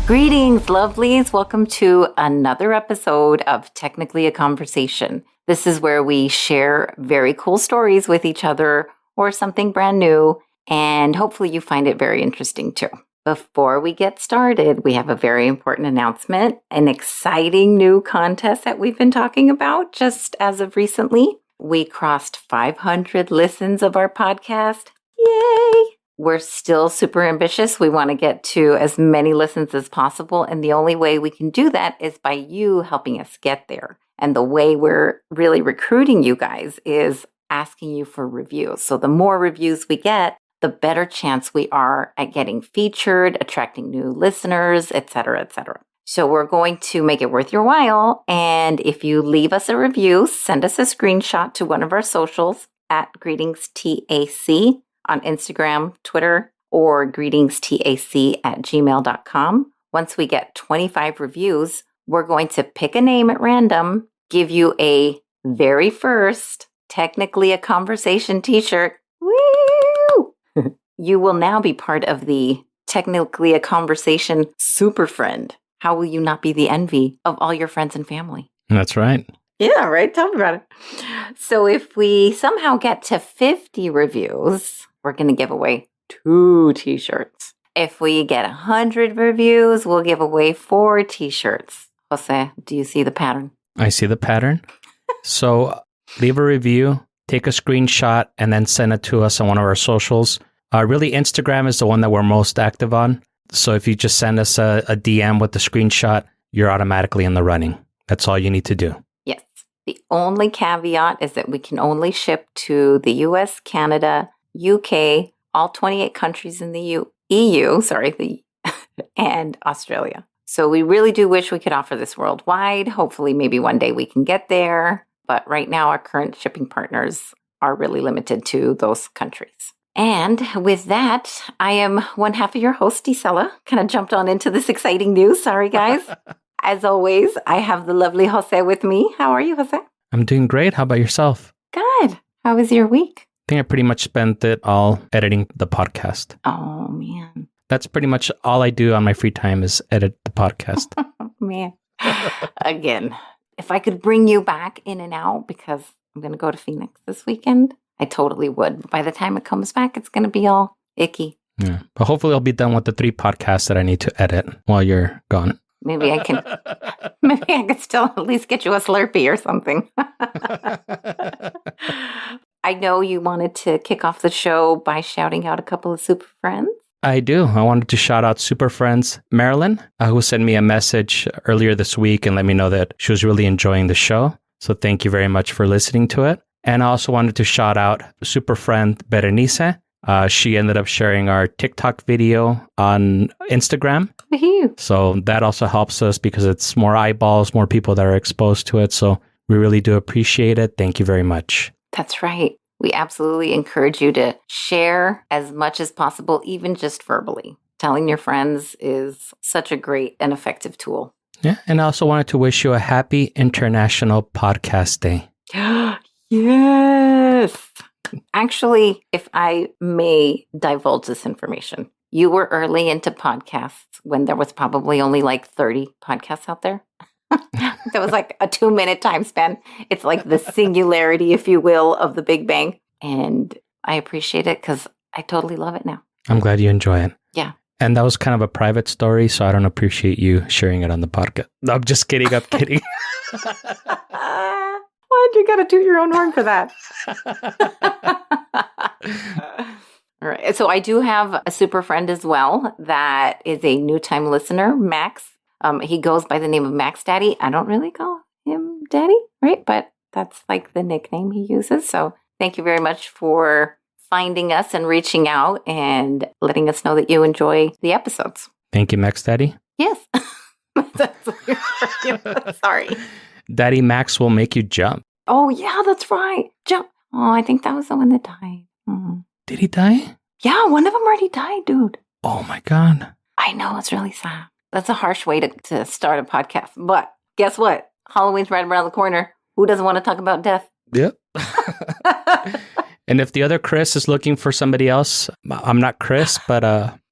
Greetings, lovelies. Welcome to another episode of Technically a Conversation. This is where we share very cool stories with each other or something brand new, and hopefully you find it very interesting too. Before we get started, we have a very important announcement, an exciting new contest that we've been talking about just as of recently. We crossed 500 listens of our podcast. Yay! We're still super ambitious. We want to get to as many listens as possible. And the only way we can do that is by you helping us get there. And the way we're really recruiting you guys is asking you for reviews. So the more reviews we get, the better chance we are at getting featured, attracting new listeners, et cetera, et cetera. So we're going to make it worth your while. And if you leave us a review, send us a screenshot to one of our socials at greetingstac on Instagram, Twitter, or greetingstac@gmail.com. Once we get 25 reviews, we're going to pick a name at random, give you a very first Technically a Conversation t-shirt. Woo! You will now be part of the Technically a Conversation super friend. How will you not be the envy of all your friends and family? That's right. Yeah, right. Tell me about it. So if we somehow get to 50 reviews, we're going to give away 2 t-shirts. If we get 100 reviews, we'll give away 4 t-shirts. Jose, do you see the pattern? I see the pattern. So leave a review, take a screenshot, and then send it to us on one of our socials. Really, Instagram is the one that we're most active on. So if you just send us a DM with the screenshot, you're automatically in the running. That's all you need to do. Yes. The only caveat is that we can only ship to the US, Canada, UK, all 28 countries in the EU, and Australia. So we really do wish we could offer this worldwide. Hopefully, maybe one day we can get there. But right now, our current shipping partners are really limited to those countries. And with that, I am one half of your host, Isela. Kind of jumped on into this exciting news. Sorry, guys. As always, I have the lovely Jose with me. How are you, Jose? I'm doing great. How about yourself? Good. How was your week? I think I pretty much spent it all editing the podcast. Oh, man. That's pretty much all I do on my free time is edit the podcast. Oh, man. Again, if I could bring you back in and out, because I'm going to go to Phoenix this weekend, I totally would. But by the time it comes back, it's going to be all icky. Yeah. But hopefully I'll be done with the 3 podcasts that I need to edit while you're gone. Maybe I can still at least get you a Slurpee or something. I know you wanted to kick off the show by shouting out a couple of super friends. I do. I wanted to shout out super friends Marilyn, who sent me a message earlier this week and let me know that she was really enjoying the show. So thank you very much for listening to it. And I also wanted to shout out super friend Berenice. She ended up sharing our TikTok video on Instagram. Woohoo. So that also helps us because it's more eyeballs, more people that are exposed to it. So we really do appreciate it. Thank you very much. That's right. We absolutely encourage you to share as much as possible, even just verbally. Telling your friends is such a great and effective tool. Yeah. And I also wanted to wish you a happy International Podcast Day. Yes. Actually, if I may divulge this information, you were early into podcasts when there was probably only like 30 podcasts out there. That was like a 2-minute time span. It's like the singularity, if you will, of the Big Bang. And I appreciate it because I totally love it now. I'm glad you enjoy it. Yeah. And that was kind of a private story, so I don't appreciate you sharing it on the podcast. No, I'm just kidding. I'm kidding. What? You got to toot your own horn for that. All right. So I do have a super friend as well that is a new time listener, Max. He goes by the name of Max Daddy. I don't really call him Daddy, right? But that's like the nickname he uses. So thank you very much for finding us and reaching out and letting us know that you enjoy the episodes. Thank you, Max Daddy. Yes. Sorry. Daddy Max will make you jump. Oh, yeah, that's right. Jump. Oh, I think that was the one that died. Did he die? Yeah, one of them already died, dude. Oh, my God. I know. It's really sad. That's a harsh way to start a podcast. But guess what? Halloween's right around the corner. Who doesn't want to talk about death? Yep. And if the other Chris is looking for somebody else, I'm not Chris, but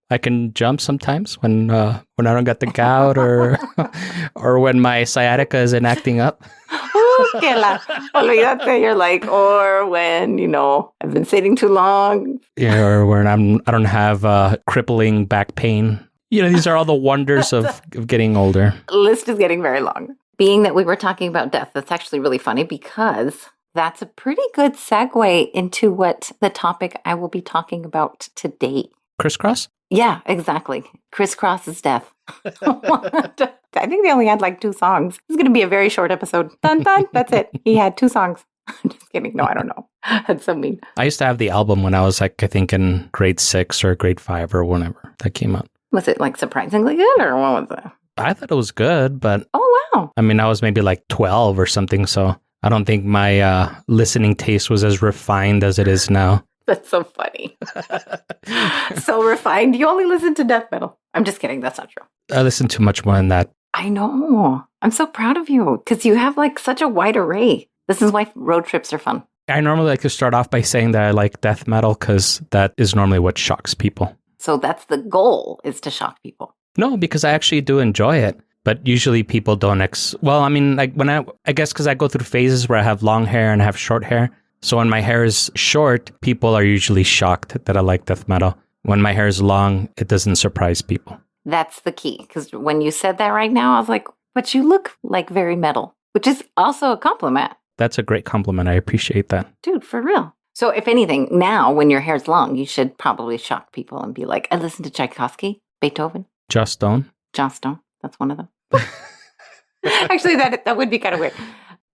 I can jump sometimes when I don't get the gout or or when my sciatica isn't acting up. Que la, olvídate, you're like, or when, I've been sitting too long. Yeah, or when I don't have crippling back pain. These are all the wonders of getting older. List is getting very long. Being that we were talking about death, that's actually really funny because that's a pretty good segue into what the topic I will be talking about today. Crisscross? Yeah, exactly. Crisscross is death. I think they only had like 2 songs. It's going to be a very short episode. Dun, dun, that's it. He had 2 songs. I'm just kidding. No, I don't know. That's so mean. I used to have the album when I was I think in grade 6 or grade 5 or whenever that came out. Was it surprisingly good or what was it? I thought it was good, but... Oh, wow. I mean, I was maybe 12 or something, so I don't think my listening taste was as refined as it is now. That's so funny. So refined. You only listen to death metal. I'm just kidding. That's not true. I listen to much more than that. I know. I'm so proud of you because you have such a wide array. This is why road trips are fun. I normally like to start off by saying that I like death metal because that is normally what shocks people. So that's the goal, is to shock people. No, because I actually do enjoy it. But usually people don't well, I mean, when I guess because I go through phases where I have long hair and I have short hair. So when my hair is short, people are usually shocked that I like death metal. When my hair is long, it doesn't surprise people. That's the key. Because when you said that right now, I was like, but you look like very metal, which is also a compliment. That's a great compliment. I appreciate that. Dude, for real. So if anything, now when your hair's long, you should probably shock people and be like, I listen to Tchaikovsky, Beethoven. Joss Stone. Joss Stone. That's one of them. Actually, that would be kind of weird.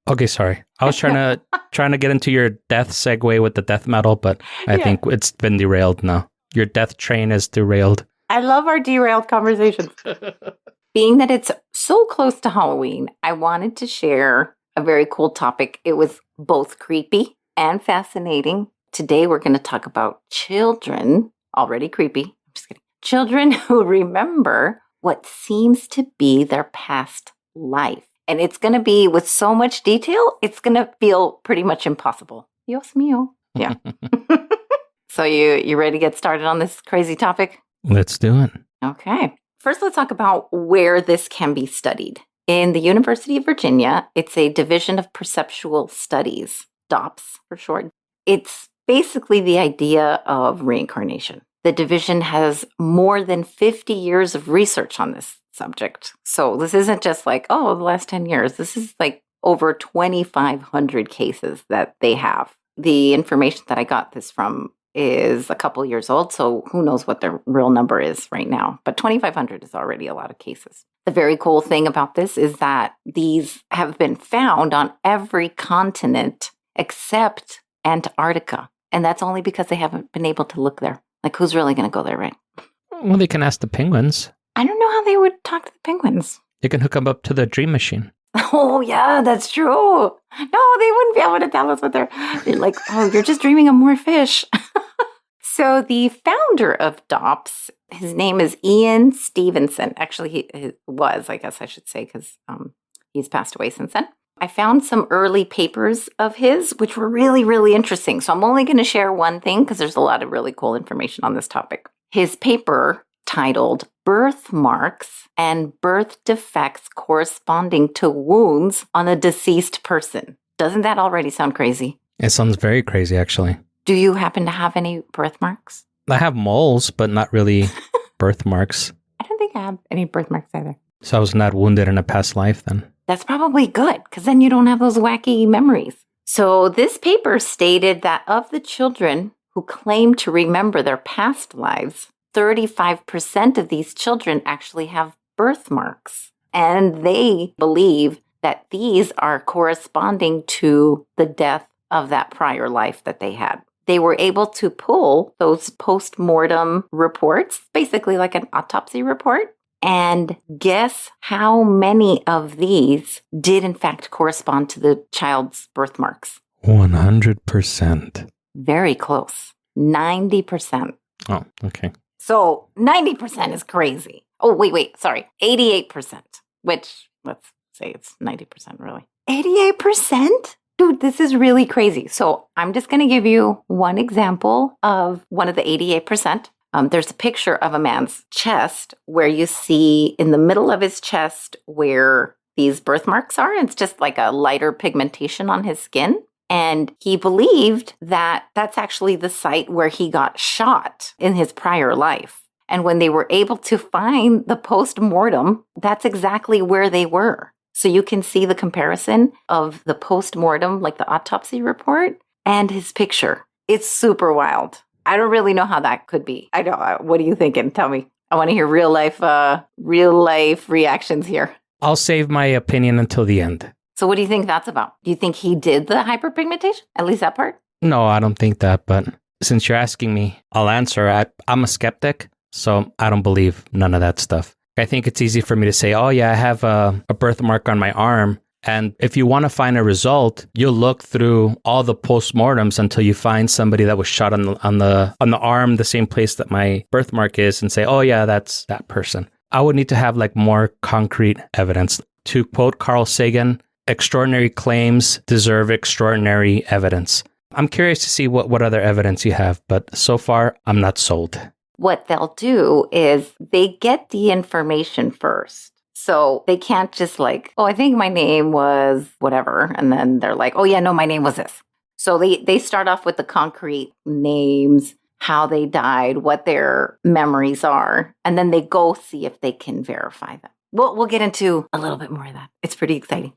Okay, sorry. I was trying to get into your death segue with the death metal, but I think it's been derailed now. Your death train is derailed. I love our derailed conversations. Being that it's so close to Halloween, I wanted to share a very cool topic. It was both creepy and fascinating. Today, we're going to talk about children, already creepy. I'm just kidding. Children who remember what seems to be their past life. And it's going to be with so much detail, it's going to feel pretty much impossible. Dios mío. Yeah. So you ready to get started on this crazy topic? Let's do it. Okay. First, let's talk about where this can be studied. In the University of Virginia, it's a Division of Perceptual Studies, DOPS for short. It's basically the idea of reincarnation. The division has more than 50 years of research on this subject. So this isn't just the last 10 years. This is over 2,500 cases that they have. The information that I got this from is a couple years old, so who knows what the real number is right now. But 2,500 is already a lot of cases. The very cool thing about this is that these have been found on every continent except Antarctica. And that's only because they haven't been able to look there. Who's really going to go there, right? Well, they can ask the penguins. I don't know how they would talk to the penguins. They can hook them up to the dream machine. Oh, yeah, that's true. No, they wouldn't be able to tell us what they're like, oh, you're just dreaming of more fish. So the founder of DOPS, his name is Ian Stevenson. Actually, he was, I guess I should say, because he's passed away since then. I found some early papers of his, which were really, really interesting. So I'm only going to share one thing because there's a lot of really cool information on this topic. His paper titled Birthmarks and Birth Defects Corresponding to Wounds on a Deceased Person. Doesn't that already sound crazy? It sounds very crazy, actually. Do you happen to have any birthmarks? I have moles, but not really birthmarks. I don't think I have any birthmarks either. So I was not wounded in a past life then. That's probably good, because then you don't have those wacky memories. So this paper stated that of the children who claim to remember their past lives, 35% of these children actually have birthmarks. And they believe that these are corresponding to the death of that prior life that they had. They were able to pull those post-mortem reports, basically like an autopsy report, and guess how many of these did in fact correspond to the child's birthmarks? 100%. Very close. 90%. Oh, okay. So 90% is crazy. Oh, wait, sorry. 88%, which let's say it's 90% really. 88%? Dude, this is really crazy. So I'm just going to give you one example of one of the 88%. there's a picture of a man's chest where you see in the middle of his chest where these birthmarks are. It's just like a lighter pigmentation on his skin. And he believed that that's actually the site where he got shot in his prior life. And when they were able to find the post-mortem, that's exactly where they were. So you can see the comparison of the post-mortem, like the autopsy report, and his picture. It's super wild. I don't really know how that could be. I don't. What are you thinking? Tell me. I want to hear real life reactions here. I'll save my opinion until the end. So what do you think that's about? Do you think he did the hyperpigmentation? At least that part? No, I don't think that. But since you're asking me, I'll answer. I'm a skeptic, so I don't believe none of that stuff. I think it's easy for me to say, oh yeah, I have a birthmark on my arm. And if you want to find a result, you'll look through all the postmortems until you find somebody that was shot on the arm, the same place that my birthmark is, and say, oh yeah, that's that person. I would need to have like more concrete evidence. To quote Carl Sagan, extraordinary claims deserve extraordinary evidence. I'm curious to see what other evidence you have, but so far I'm not sold. What they'll do is they get the information first. So they can't just like, oh, I think my name was whatever. And then they're like, oh yeah, no, my name was this. So they start off with the concrete names, how they died, what their memories are. And then they go see if they can verify them. We'll get into a little bit more of that. It's pretty exciting.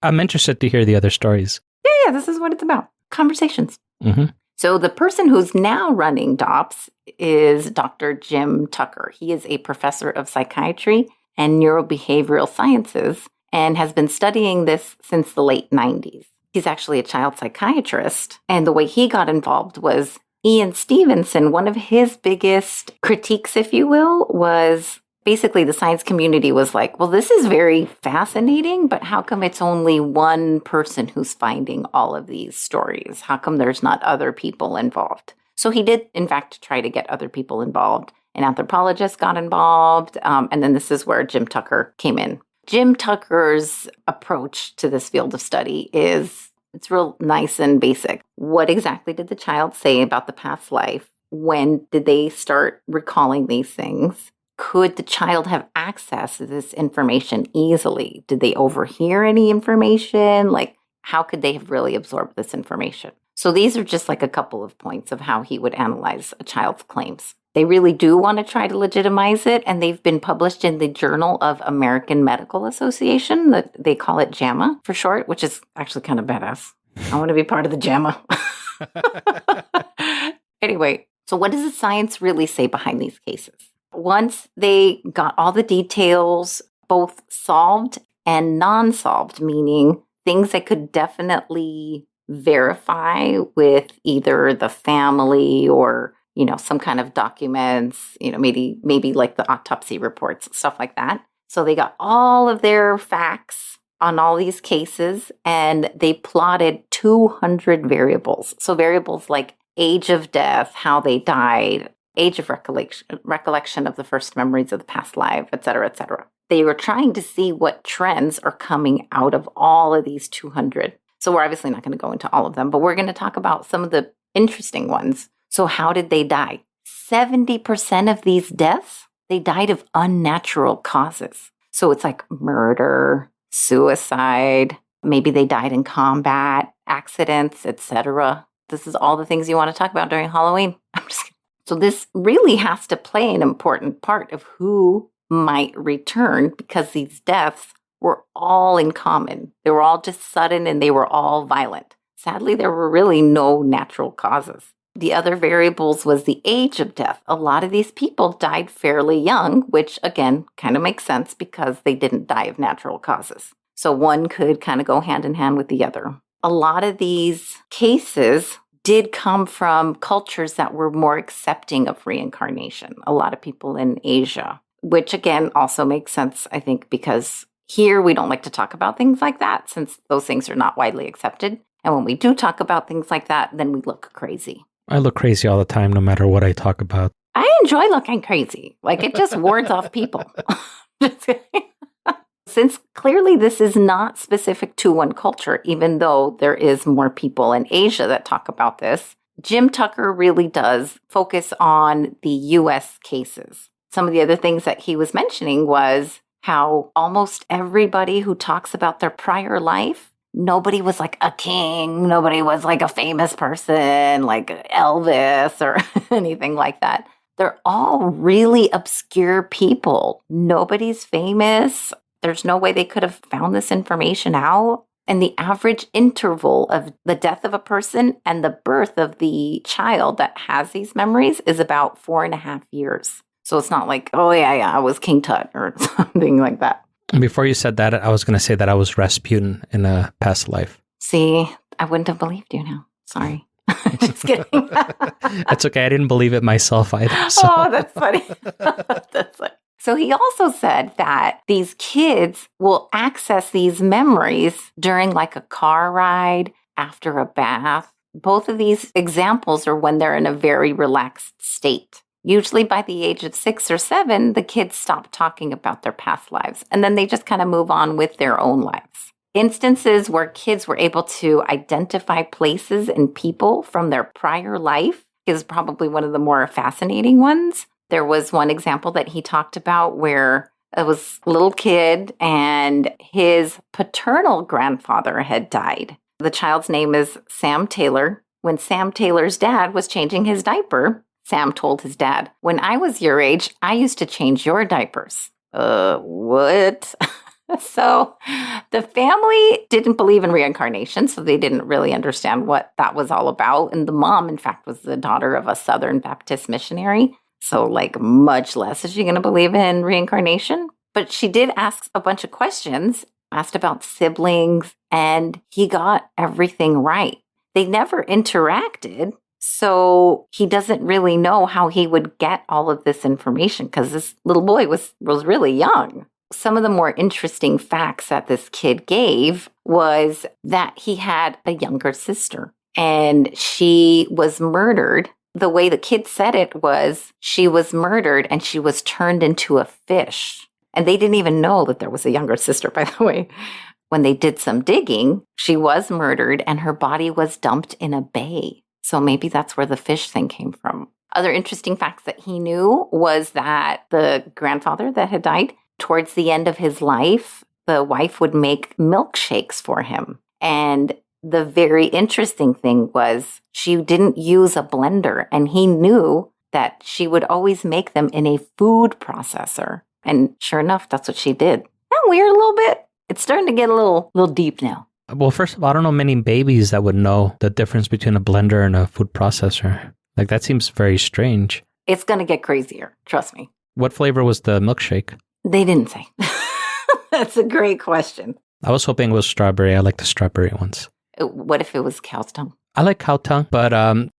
I'm interested to hear the other stories. Yeah, this is what it's about. Conversations. Mm-hmm. So the person who's now running DOPS is Dr. Jim Tucker. He is a professor of psychiatry and neurobehavioral sciences and has been studying this since the late 90s. He's actually a child psychiatrist. And the way he got involved was Ian Stevenson. One of his biggest critiques, if you will, was basically the science community was like, well, this is very fascinating, but how come it's only one person who's finding all of these stories? How come there's not other people involved? So he did, in fact, try to get other people involved. An anthropologist got involved. And then this is where Jim Tucker came in. Jim Tucker's approach to this field of study is, it's real nice and basic. What exactly did the child say about the past life? When did they start recalling these things? Could the child have access to this information easily? Did they overhear any information? Like, how could they have really absorbed this information? So these are just like a couple of points of how he would analyze a child's claims. They really do want to try to legitimize it, and they've been published in the Journal of American Medical Association. They call it JAMA for short, which is actually kind of badass. I want to be part of the JAMA. Anyway, so what does the science really say behind these cases? Once they got all the details, both solved and non-solved, meaning things that could definitely verify with either the family or, some kind of documents, maybe like the autopsy reports, stuff like that. So they got all of their facts on all these cases and they plotted 200 variables. So variables like age of death, how they died, age of recollection of the first memories of the past life, et cetera, et cetera. They were trying to see what trends are coming out of all of these 200. So we're obviously not going to go into all of them, but we're going to talk about some of the interesting ones. So how did they die? 70% of these deaths, they died of unnatural causes. So it's like murder, suicide, maybe they died in combat, accidents, etc. This is all the things you want to talk about during Halloween. I'm just kidding. So this really has to play an important part of who might return because these deaths were all in common. They were all just sudden and they were all violent. Sadly, there were really no natural causes. The other variables was the age of death. A lot of these people died fairly young, which again kind of makes sense because they didn't die of natural causes. So one could kind of go hand in hand with the other. A lot of these cases did come from cultures that were more accepting of reincarnation. A lot of people in Asia, which again also makes sense, I think, because here we don't like to talk about things like that since those things are not widely accepted. And when we do talk about things like that, then we look crazy. I look crazy all the time, no matter what I talk about. I enjoy looking crazy. Like it just wards off people. Since clearly this is not specific to one culture, even though there is more people in Asia that talk about this, Jim Tucker really does focus on the U.S. cases. Some of the other things that he was mentioning was how almost everybody who talks about their prior life, nobody was like a king, nobody was like a famous person like Elvis or anything like that. They're all really obscure people. Nobody's famous. There's no way they could have found this information out. And the average interval of the death of a person and the birth of the child that has these memories is about 4.5 years. So it's not like, oh, yeah, I was King Tut or something like that. Before you said that, I was going to say that I was Rasputin in a past life. See, I wouldn't have believed you now. Sorry. Just kidding. That's okay. I didn't believe it myself either. So. Oh, that's funny. That's funny. So he also said that these kids will access these memories during like a car ride, after a bath. Both of these examples are when they're in a very relaxed state. Usually by the age of 6 or 7, the kids stop talking about their past lives, and then they just kind of move on with their own lives. Instances where kids were able to identify places and people from their prior life is probably one of the more fascinating ones. There was one example that he talked about where it was a little kid and his paternal grandfather had died. The child's name is Sam Taylor. When Sam Taylor's dad was changing his diaper, Sam told his dad, "When I was your age, I used to change your diapers." What? So the family didn't believe in reincarnation, so they didn't really understand what that was all about. And the mom, in fact, was the daughter of a Southern Baptist missionary. So like much less is she going to believe in reincarnation. But she did ask a bunch of questions, asked about siblings, and he got everything right. They never interacted. So he doesn't really know how he would get all of this information because this little boy was really young. Some of the more interesting facts that this kid gave was that he had a younger sister and she was murdered. The way the kid said it was she was murdered and she was turned into a fish. And they didn't even know that there was a younger sister, by the way. When they did some digging, she was murdered and her body was dumped in a bay. So maybe that's where the fish thing came from. Other interesting facts that he knew was that the grandfather that had died, towards the end of his life, the wife would make milkshakes for him. And the very interesting thing was she didn't use a blender, and he knew that she would always make them in a food processor. And sure enough, that's what she did. Isn't that weird a little bit? It's starting to get a little deep now. Well, first of all, I don't know many babies that would know the difference between a blender and a food processor. Like, that seems very strange. It's going to get crazier. Trust me. What flavor was the milkshake? They didn't say. That's a great question. I was hoping it was strawberry. I like the strawberry ones. What if it was cow's tongue? I like cow tongue, but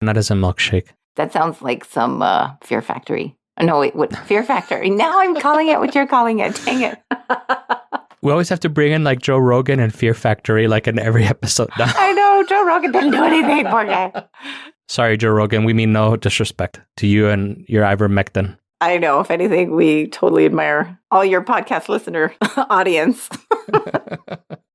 not as a milkshake. That sounds like some Fear Factory. No, wait, what? Fear Factory. Now I'm calling it what you're calling it. Dang it. We always have to bring in like Joe Rogan and Fear Factory like in every episode now. I know. Joe Rogan didn't do anything, poor guy. Sorry, Joe Rogan. We mean no disrespect to you and your ivermectin. I know. If anything, we totally admire all your podcast listener audience.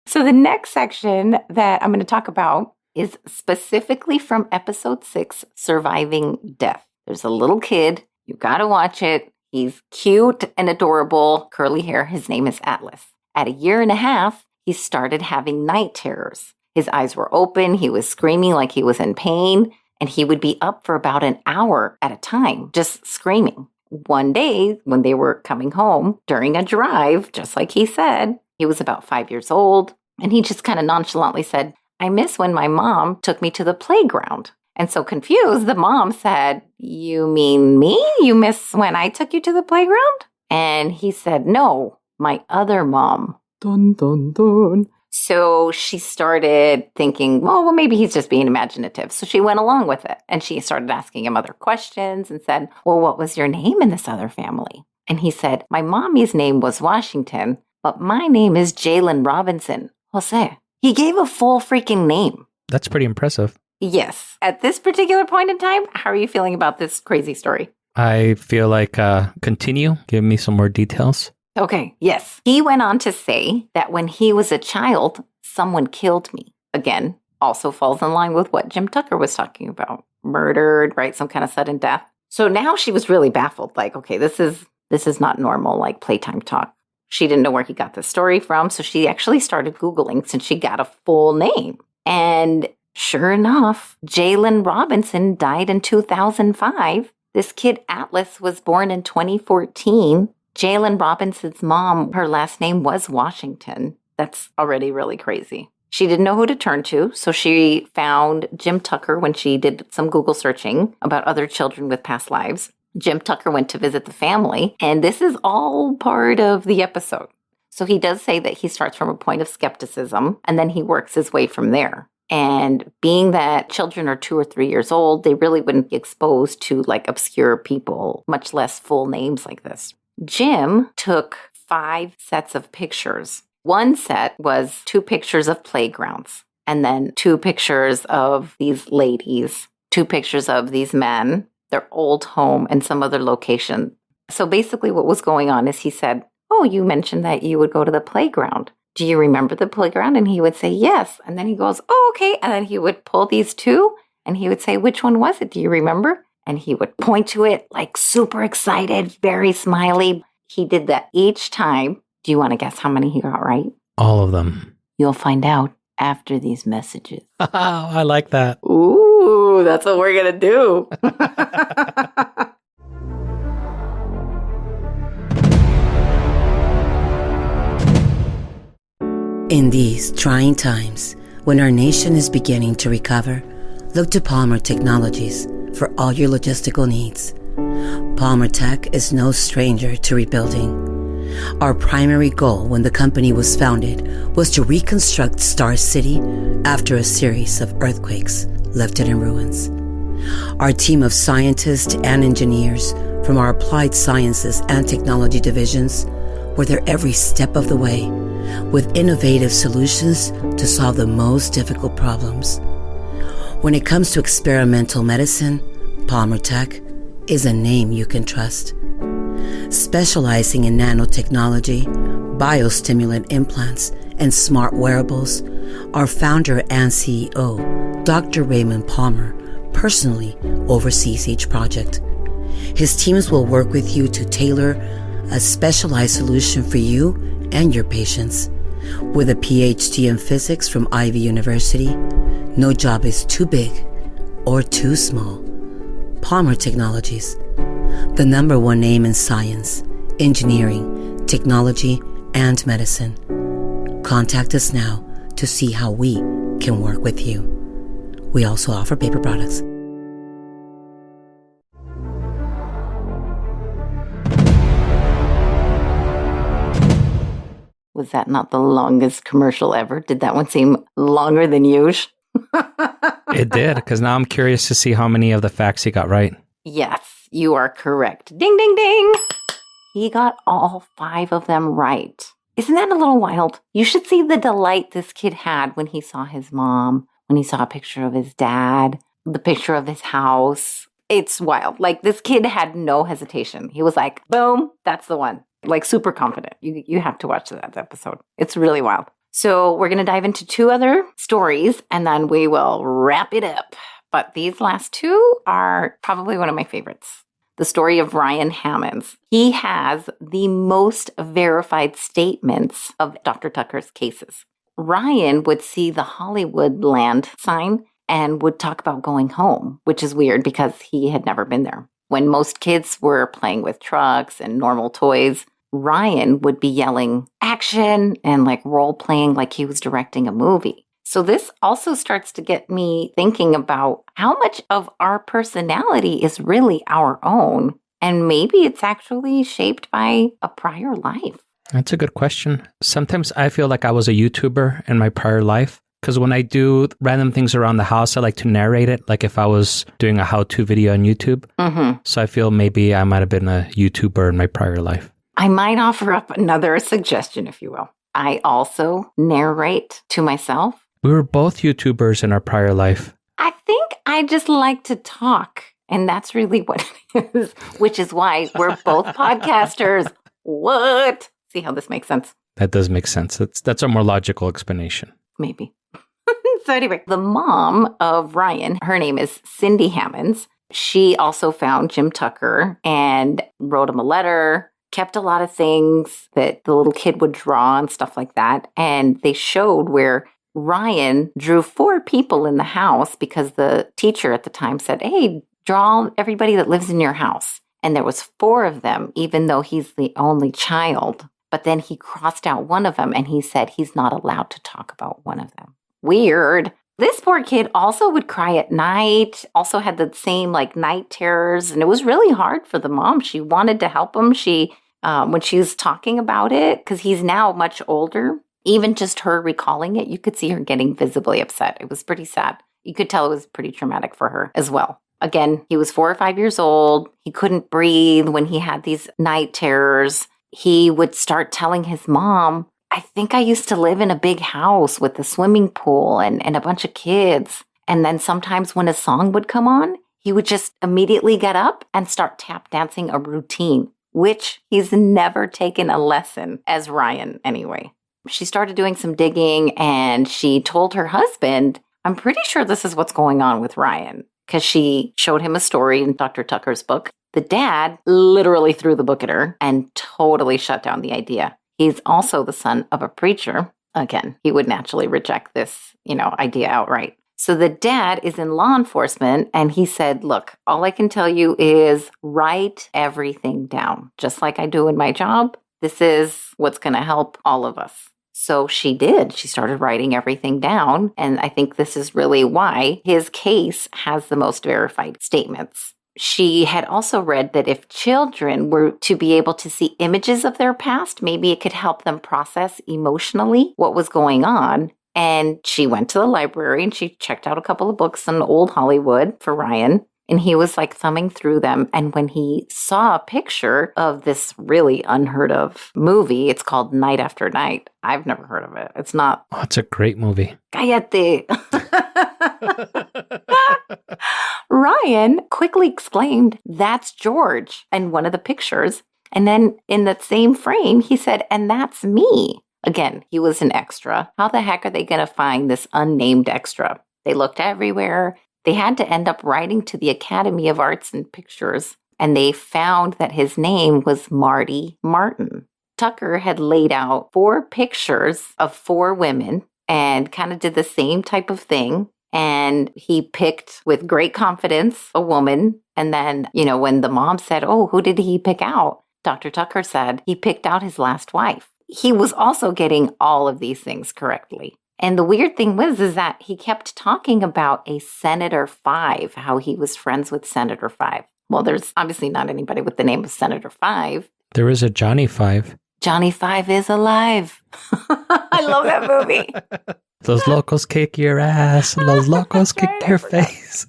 So the next section that I'm going to talk about is specifically from episode 6, Surviving Death. There's a little kid. You got to watch it. He's cute and adorable, curly hair. His name is Atlas. At 1.5 years, he started having night terrors. His eyes were open. He was screaming like he was in pain. And he would be up for about an hour at a time, just screaming. One day, when they were coming home during a drive, just like he said, he was about 5 years old. And he just kind of nonchalantly said, "I miss when my mom took me to the playground." And so confused, the mom said, "You mean me? You miss when I took you to the playground?" And he said, "No, my other mom." Dun, dun, dun. So she started thinking, well, maybe he's just being imaginative. So she went along with it. And she started asking him other questions and said, "Well, what was your name in this other family?" And he said, "My mommy's name was Washington, but my name is Jalen Robinson. Jose." He gave a full freaking name. That's pretty impressive. Yes. At this particular point in time, how are you feeling about this crazy story? I feel like continue. Give me some more details. Okay, yes. He went on to say that when he was a child, someone killed me. Again, also falls in line with what Jim Tucker was talking about. murdered, right? Some kind of sudden death. So now she was really baffled. Like, okay, this is not normal, like playtime talk. She didn't know where he got the story from. So she actually started Googling since she got a full name. And sure enough, Jalen Robinson died in 2005. This kid, Atlas, was born in 2014. Jalen Robinson's mom, her last name was Washington. That's already really crazy. She didn't know who to turn to, so she found Jim Tucker when she did some Google searching about other children with past lives. Jim Tucker went to visit the family, and this is all part of the episode. So he does say that he starts from a point of skepticism, and then he works his way from there. And being that children are 2 or 3 years old, they really wouldn't be exposed to like obscure people, much less full names like this. Jim took 5 sets of pictures. One set was 2 pictures of playgrounds, and then 2 pictures of these ladies, 2 pictures of these men, their old home, and some other location. So basically what was going on is he said, "Oh, you mentioned that you would go to the playground. Do you remember the playground?" And he would say, "Yes." And then he goes, "Oh, okay." And then he would pull these 2, and he would say, "Which one was it? Do you remember?" And he would point to it like super excited, very smiley. He did that each time. Do you want to guess how many he got right? All of them. You'll find out after these messages. Oh, I like that. Ooh, that's what we're going to do. In these trying times, when our nation is beginning to recover, look to Palmer Technologies for all your logistical needs. Palmer Tech is no stranger to rebuilding. Our primary goal when the company was founded was to reconstruct Star City after a series of earthquakes left it in ruins. Our team of scientists and engineers from our applied sciences and technology divisions were there every step of the way with innovative solutions to solve the most difficult problems. When it comes to experimental medicine, Palmer Tech is a name you can trust. Specializing in nanotechnology, biostimulant implants, and smart wearables, our founder and CEO, Dr. Raymond Palmer, personally oversees each project. His teams will work with you to tailor a specialized solution for you and your patients. With a PhD in physics from Ivy University, no job is too big or too small. Palmer Technologies, the #1 name in science, engineering, technology, and medicine. Contact us now to see how we can work with you. We also offer paper products. Was that not the longest commercial ever? Did that one seem longer than usual? It did, because now I'm curious to see how many of the facts he got right. Yes, you are correct. Ding, ding, ding. He got all 5 of them right. Isn't that a little wild? You should see the delight this kid had when he saw his mom, when he saw a picture of his dad, the picture of his house. It's wild. Like, this kid had no hesitation. He was like, boom, that's the one. Like, super confident. You have to watch that episode. It's really wild. So we're going to dive into 2 other stories, and then we will wrap it up. But these last 2 are probably one of my favorites. The story of Ryan Hammons. He has the most verified statements of Dr. Tucker's cases. Ryan would see the Hollywood land sign and would talk about going home, which is weird because he had never been there. When most kids were playing with trucks and normal toys, Ryan would be yelling action and like role playing like he was directing a movie. So this also starts to get me thinking about how much of our personality is really our own. And maybe it's actually shaped by a prior life. That's a good question. Sometimes I feel like I was a YouTuber in my prior life. Because when I do random things around the house, I like to narrate it, like if I was doing a how-to video on YouTube. Mm-hmm. So I feel maybe I might have been a YouTuber in my prior life. I might offer up another suggestion, if you will. I also narrate to myself. We were both YouTubers in our prior life. I think I just like to talk, and that's really what it is, which is why we're both podcasters. What? See how this makes sense? That does make sense. That's a more logical explanation. Maybe. So anyway, the mom of Ryan, her name is Cindy Hammons. She also found Jim Tucker and wrote him a letter, kept a lot of things that the little kid would draw and stuff like that. And they showed where Ryan drew 4 people in the house because the teacher at the time said, hey, draw everybody that lives in your house. And there was 4 of them, even though he's the only child. But then he crossed out one of them and he said he's not allowed to talk about one of them. Weird. This poor kid also would cry at night, also had the same like night terrors. And it was really hard for the mom. She wanted to help him. When she was talking about it, because he's now much older, even just her recalling it, you could see her getting visibly upset. It was pretty sad. You could tell it was pretty traumatic for her as well. Again, he was 4 or 5 years old. He couldn't breathe when he had these night terrors. He would start telling his mom, I think I used to live in a big house with a swimming pool and a bunch of kids. And then sometimes when a song would come on, he would just immediately get up and start tap dancing a routine, which he's never taken a lesson as Ryan anyway. She started doing some digging and she told her husband, I'm pretty sure this is what's going on with Ryan, because she showed him a story in Dr. Tucker's book. The dad literally threw the book at her and totally shut down the idea. He's also the son of a preacher. Again, he would naturally reject this, idea outright. So the dad is in law enforcement and he said, look, all I can tell you is write everything down. Just like I do in my job, this is what's going to help all of us. So she did. She started writing everything down. And I think this is really why his case has the most verified statements. She had also read that if children were to be able to see images of their past, maybe it could help them process emotionally what was going on. And she went to the library and she checked out a couple of books on old Hollywood for Ryan. And he was like thumbing through them. And when he saw a picture of this really unheard of movie, it's called Night After Night. I've never heard of it. It's not. Oh, it's a great movie. Cállate. Ryan quickly exclaimed, that's George, in one of the pictures. And then in that same frame, he said, and that's me. Again, he was an extra. How the heck are they going to find this unnamed extra? They looked everywhere. They had to end up writing to the Academy of Arts and Pictures, and they found that his name was Marty Martin. Tucker had laid out 4 pictures of 4 women and kind of did the same type of thing. And he picked with great confidence a woman. And then, when the mom said, oh, who did he pick out? Dr. Tucker said he picked out his last wife. He was also getting all of these things correctly. And the weird thing is that he kept talking about a Senator Five, how he was friends with Senator Five. Well, there's obviously not anybody with the name of Senator Five. There is a Johnny Five. Johnny Five is alive. I love that movie. Those locals kick your ass. And those locals kick your face.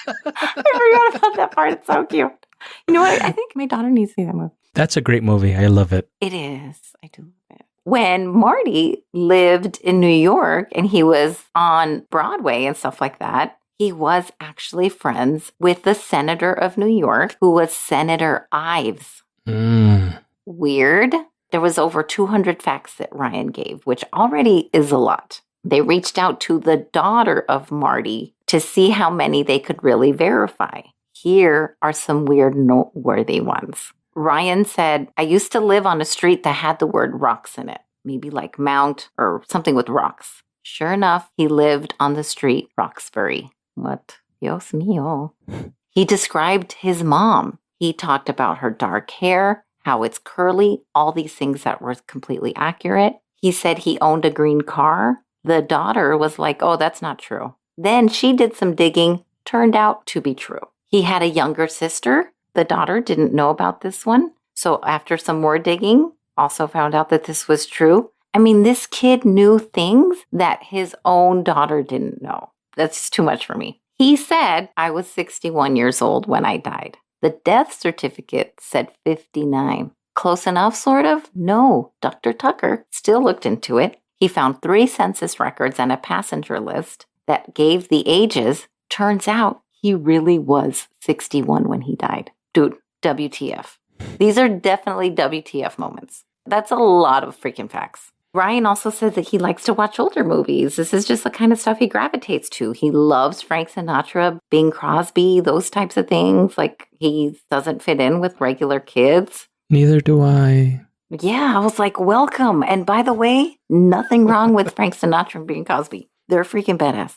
I forgot about that part. It's so cute. You know what? I think my daughter needs to see that movie. That's a great movie. I love it. It is. I do love it. When Marty lived in New York and he was on Broadway and stuff like that, he was actually friends with the senator of New York, who was Senator Ives. Weird. There was over 200 facts that Ryan gave, which already is a lot. They reached out to the daughter of Marty to see how many they could really verify. Here are some weird, noteworthy ones. Ryan said, I used to live on a street that had the word rocks in it, maybe like Mount or something with rocks. Sure enough, he lived on the street Roxbury. What? Dios mío. He described his mom. He talked about her dark hair, how it's curly, all these things that were completely accurate. He said he owned a green car. The daughter was like, oh, that's not true. Then she did some digging, turned out to be true. He had a younger sister. The daughter didn't know about this one. So after some more digging, also found out that this was true. I mean, this kid knew things that his own daughter didn't know. That's too much for me. He said, I was 61 years old when I died. The death certificate said 59. Close enough, sort of? No. Dr. Tucker still looked into it. He found 3 census records and a passenger list that gave the ages. Turns out he really was 61 when he died. Dude, WTF. These are definitely WTF moments. That's a lot of freaking facts. Ryan also says that he likes to watch older movies. This is just the kind of stuff he gravitates to. He loves Frank Sinatra, Bing Crosby, those types of things. Like, he doesn't fit in with regular kids. Neither do I. Yeah, I was like, welcome. And by the way, nothing wrong with Frank Sinatra and Bing Crosby. They're freaking badass.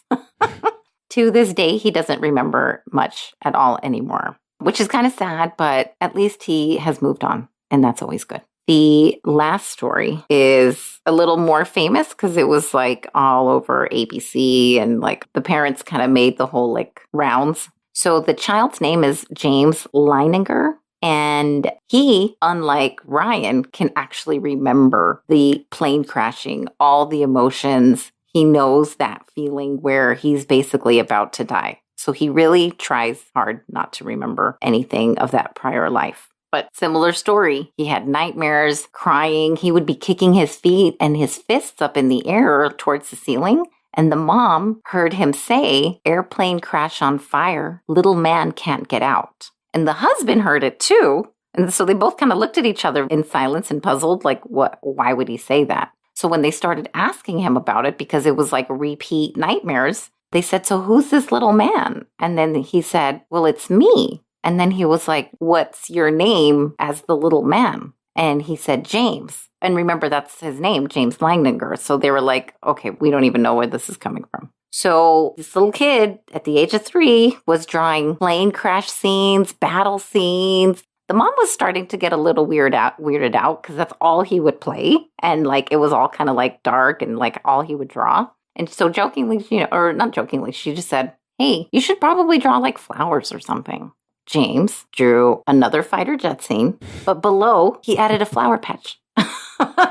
To this day, he doesn't remember much at all anymore, which is kind of sad, but at least he has moved on, and that's always good. The last story is a little more famous because it was like all over ABC, and like the parents kind of made the whole like rounds. So the child's name is James Leininger. And he, unlike Ryan, can actually remember the plane crashing, all the emotions. He knows that feeling where he's basically about to die. So he really tries hard not to remember anything of that prior life. But similar story. He had nightmares, crying. He would be kicking his feet and his fists up in the air towards the ceiling. And the mom heard him say, "Airplane crash on fire. Little man can't get out." And the husband heard it too. And so they both kind of looked at each other in silence and puzzled, like, why would he say that? So when they started asking him about it, because it was like repeat nightmares, they said, "So who's this little man?" And then he said, "Well, it's me." And then he was like, "What's your name as the little man?" And he said, "James." And remember, that's his name, James Leininger. So they were like, okay, we don't even know where this is coming from. So this little kid at the age of 3 was drawing plane crash scenes, battle scenes. The mom was starting to get a little weirded out because that's all he would play. And like, it was all kind of like dark and like all he would draw. And so jokingly, or not jokingly, she just said, "Hey, you should probably draw like flowers or something." James drew another fighter jet scene, but below he added a flower patch,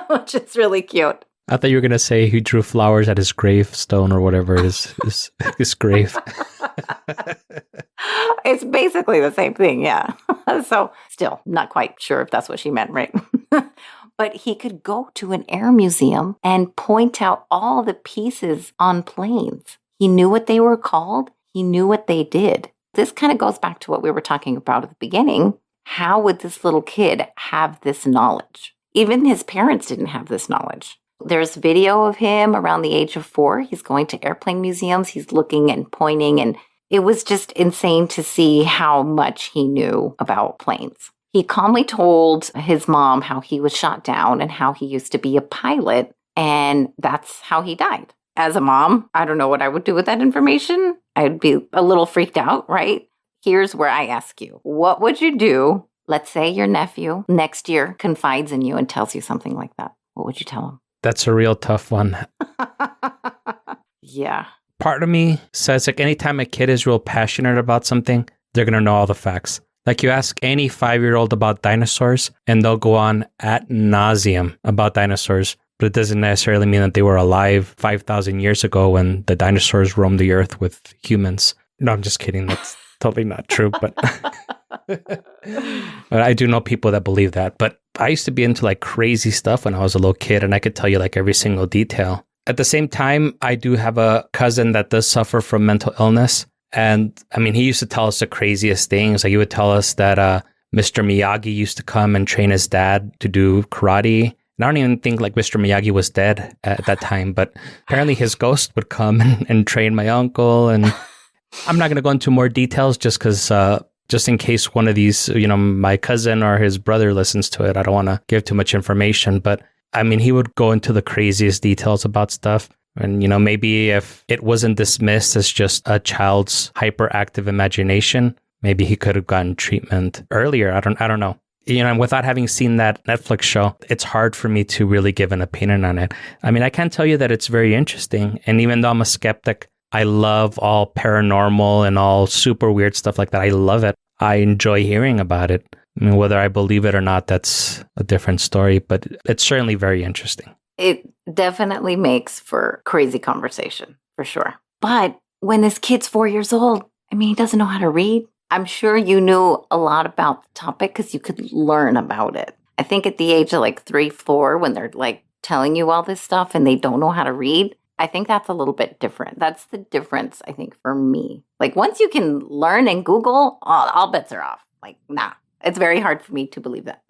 which is really cute. I thought you were going to say he drew flowers at his gravestone or whatever it is, his grave. It's basically the same thing, yeah. So still not quite sure if that's what she meant, right? But he could go to an air museum and point out all the pieces on planes. He knew what they were called. He knew what they did. This kind of goes back to what we were talking about at the beginning. How would this little kid have this knowledge? Even his parents didn't have this knowledge. There's video of him around the age of 4. He's going to airplane museums. He's looking and pointing, and it was just insane to see how much he knew about planes. He calmly told his mom how he was shot down and how he used to be a pilot, and that's how he died. As a mom, I don't know what I would do with that information. I'd be a little freaked out, right? Here's where I ask you, what would you do? Let's say your nephew next year confides in you and tells you something like that. What would you tell him? That's a real tough one. Yeah. Part of me says, like, anytime a kid is real passionate about something, they're going to know all the facts. Like, you ask any 5-year-old about dinosaurs, and they'll go on ad nauseum about dinosaurs. But it doesn't necessarily mean that they were alive 5,000 years ago when the dinosaurs roamed the earth with humans. No, I'm just kidding. That's totally not true. But but I do know people that believe that. But I used to be into like crazy stuff when I was a little kid, and I could tell you like every single detail. At the same time, I do have a cousin that does suffer from mental illness. And I mean, he used to tell us the craziest things. Like, he would tell us that Mr. Miyagi used to come and train his dad to do karate. And I don't even think like Mr. Miyagi was dead at that time, but apparently his ghost would come and train my uncle. And I'm not going to go into more details just because, just in case one of these, my cousin or his brother listens to it, I don't want to give too much information. But I mean, he would go into the craziest details about stuff. And, maybe if it wasn't dismissed as just a child's hyperactive imagination, maybe he could have gotten treatment earlier. I don't know. And without having seen that Netflix show, it's hard for me to really give an opinion on it. I mean, I can tell you that it's very interesting. And even though I'm a skeptic, I love all paranormal and all super weird stuff like that. I love it. I enjoy hearing about it. I mean, whether I believe it or not, that's a different story, but it's certainly very interesting. It definitely makes for crazy conversation, for sure. But when this kid's 4 years old, I mean, he doesn't know how to read. I'm sure you knew a lot about the topic because you could learn about it. I think at the age of like 3, 4, when they're like telling you all this stuff and they don't know how to read, I think that's a little bit different. That's the difference, I think, for me. Like, once you can learn and Google, all bets are off. Like, nah, it's very hard for me to believe that.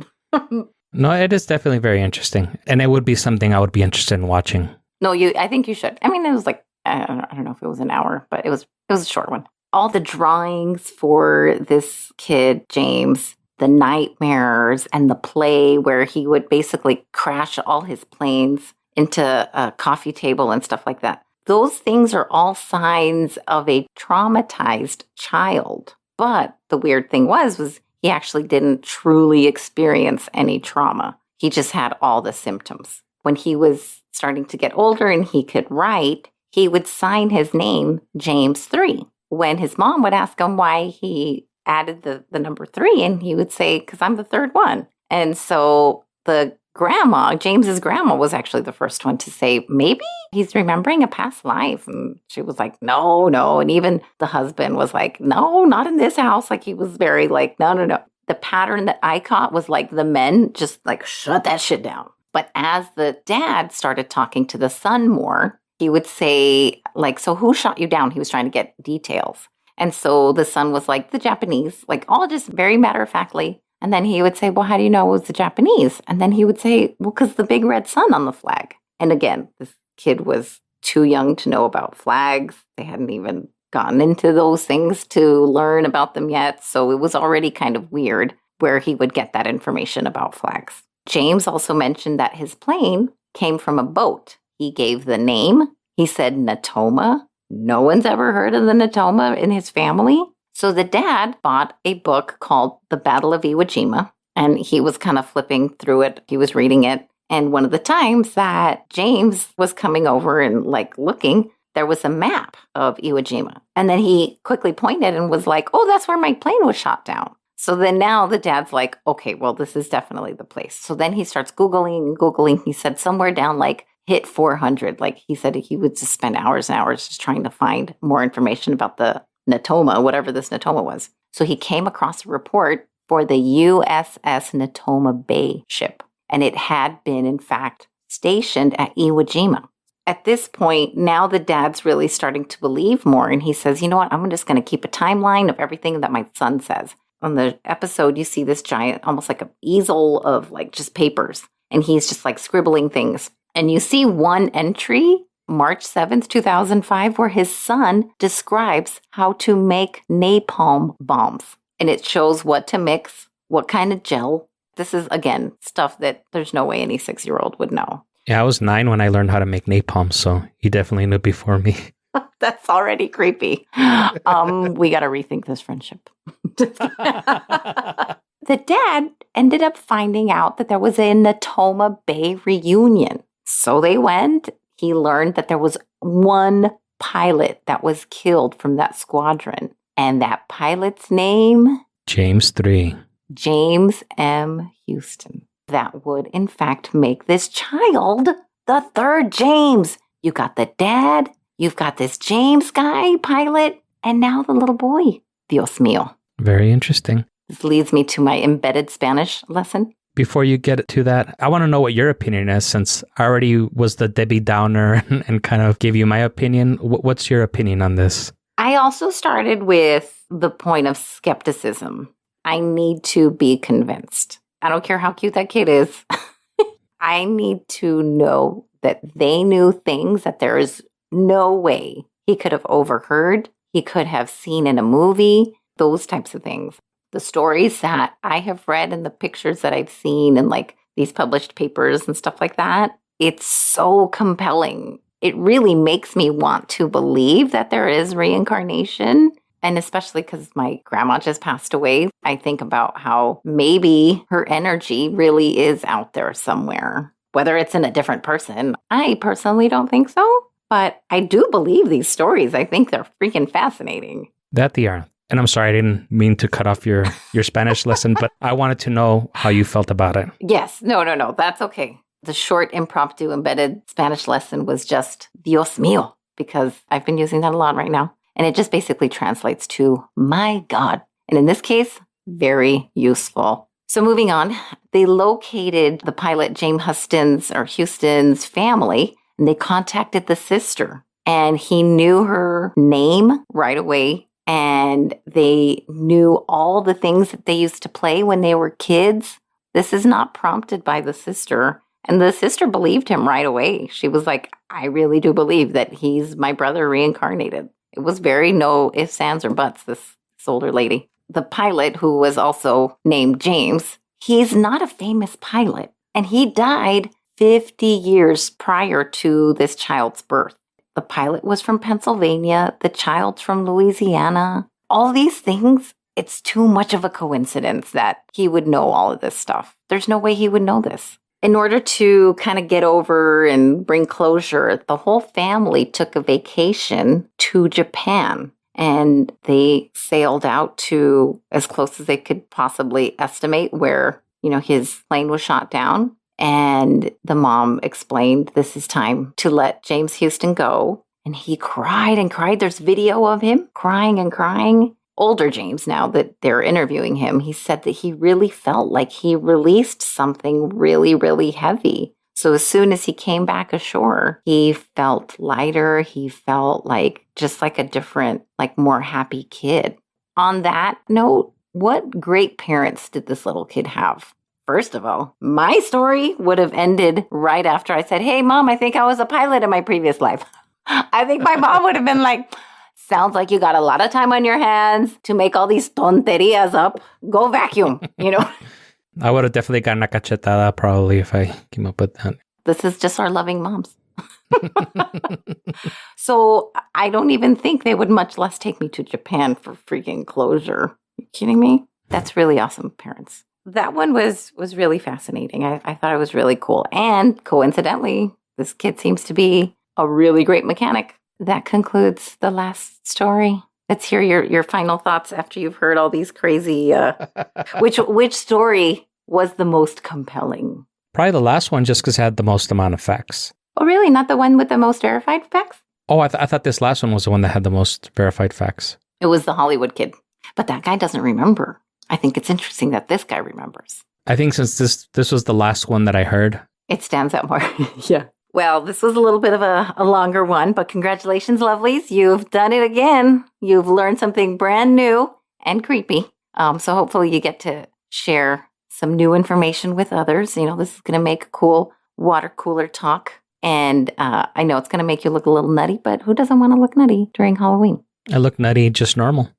No, it is definitely very interesting. And it would be something I would be interested in watching. No, I think you should. I mean, it was like, I don't know if it was an hour, but it was a short one. All the drawings for this kid, James, the nightmares and the play where he would basically crash all his planes into a coffee table and stuff like that. Those things are all signs of a traumatized child. But the weird thing was he actually didn't truly experience any trauma. He just had all the symptoms. When he was starting to get older and he could write, he would sign his name James 3. When his mom would ask him why he added the number 3, and he would say, because I'm the third one. And so the grandma, James's grandma, was actually the first one to say, maybe he's remembering a past life. And she was like, no. And even the husband was like, no, not in this house. Like he was very like, no. The pattern that I caught was like the men just like, shut that shit down. But as the dad started talking to the son more, he would say, like, so who shot you down? He was trying to get details. And so the son was like, the Japanese, like all just very matter-of-factly. And then he would say, well, how do you know it was the Japanese? And then he would say, well, because the big red sun on the flag. And again, this kid was too young to know about flags. They hadn't even gotten into those things to learn about them yet. So it was already kind of weird where he would get that information about flags. James also mentioned that his plane came from a boat. He gave the name. He said Natoma. No one's ever heard of the Natoma in his family. So the dad bought a book called The Battle of Iwo Jima, and he was kind of flipping through it. He was reading it. And one of the times that James was coming over and like looking, there was a map of Iwo Jima. And then he quickly pointed and was like, oh, that's where my plane was shot down. So then now the dad's like, okay, well, this is definitely the place. So then he starts Googling. He said somewhere down like hit 400. Like he said he would just spend hours and hours just trying to find more information about the Natoma, whatever this Natoma was. So he came across a report for the USS Natoma Bay ship. And it had been, in fact, stationed at Iwo Jima. At this point, now the dad's really starting to believe more. And he says, you know what, I'm just going to keep a timeline of everything that my son says. On the episode, you see this giant, almost like an easel of like just papers. And he's just like scribbling things. And you see one entry, March 7th, 2005, where his son describes how to make napalm bombs. And it shows what to mix, what kind of gel. This is, again, stuff that there's no way any 6-year-old would know. Yeah, I was 9 when I learned how to make napalm, so he definitely knew before me. That's already creepy. We got to rethink this friendship. The dad ended up finding out that there was a Natoma Bay reunion. So they went. He learned that there was one pilot that was killed from that squadron. And that pilot's name? James 3. James M. Houston. That would, in fact, make this child the third James. You got the dad, you've got this James guy, pilot, and now the little boy. Dios mío. Very interesting. This leads me to my embedded Spanish lesson. Before you get to that, I want to know what your opinion is, since I already was the Debbie Downer and kind of gave you my opinion. What's your opinion on this? I also started with the point of skepticism. I need to be convinced. I don't care how cute that kid is. I need to know that they knew things that there is no way he could have overheard. He could have seen in a movie, those types of things. The stories that I have read and the pictures that I've seen and like these published papers and stuff like that, it's so compelling. It really makes me want to believe that there is reincarnation. And especially because my grandma just passed away, I think about how maybe her energy really is out there somewhere, whether it's in a different person. I personally don't think so, but I do believe these stories. I think they're freaking fascinating. That they are. And I'm sorry, I didn't mean to cut off your Spanish lesson, but I wanted to know how you felt about it. Yes. No. That's okay. The short, impromptu, embedded Spanish lesson was just Dios mío, because I've been using that a lot right now. And it just basically translates to my God. And in this case, very useful. So moving on, they located the pilot James Houston's family, and they contacted the sister. And he knew her name right away. And they knew all the things that they used to play when they were kids. This is not prompted by the sister. And the sister believed him right away. She was like, I really do believe that he's my brother reincarnated. It was very no ifs, ands, or buts, this older lady. The pilot, who was also named James, he's not a famous pilot. And he died 50 years prior to this child's birth. The pilot was from Pennsylvania. The child's from Louisiana. All these things, it's too much of a coincidence that he would know all of this stuff. There's no way he would know this. In order to kind of get over and bring closure, the whole family took a vacation to Japan. And they sailed out to as close as they could possibly estimate where, his plane was shot down. And the mom explained, this is time to let James Houston go. And he cried and cried. There's video of him crying and crying. Older James, now that they're interviewing him, he said that he really felt like he released something really, really heavy. So as soon as he came back ashore, he felt lighter. He felt just like a different, more happy kid. On that note, what great parents did this little kid have? First of all, my story would have ended right after I said, hey, Mom, I think I was a pilot in my previous life. I think my mom would have been like, sounds like you got a lot of time on your hands to make all these tonterias up. Go vacuum, I would have definitely gotten a cachetada probably if I came up with that. This is just our loving moms. So I don't even think they would much less take me to Japan for freaking closure. Are you kidding me? That's really awesome, parents. That one was really fascinating. I thought it was really cool. And coincidentally, this kid seems to be a really great mechanic. That concludes the last story. Let's hear your final thoughts after you've heard all these crazy... which story was the most compelling? Probably the last one, just because it had the most amount of facts. Oh, really? Not the one with the most verified facts? Oh, I thought this last one was the one that had the most verified facts. It was the Hollywood kid. But that guy doesn't remember. I think it's interesting that this guy remembers. I think since this was the last one that I heard. It stands out more. Yeah. Well, this was a little bit of a longer one, but congratulations, lovelies. You've done it again. You've learned something brand new and creepy. So hopefully you get to share some new information with others. This is going to make a cool water cooler talk. And I know it's going to make you look a little nutty, but who doesn't want to look nutty during Halloween? I look nutty, just normal.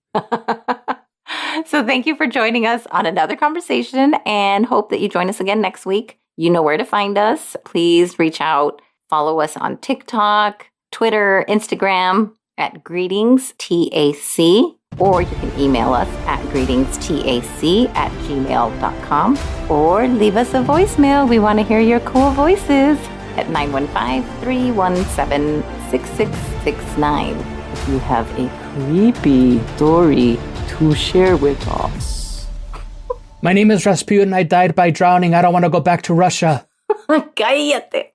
So thank you for joining us on another conversation and hope that you join us again next week. You know where to find us. Please reach out. Follow us on TikTok, Twitter, Instagram at greetingstac, or you can email us at greetingstac@gmail.com, or leave us a voicemail. We want to hear your cool voices at 915-317-6669. If you have a creepy story to share with us. My name is Rasputin. I died by drowning. I don't want to go back to Russia. Cállate.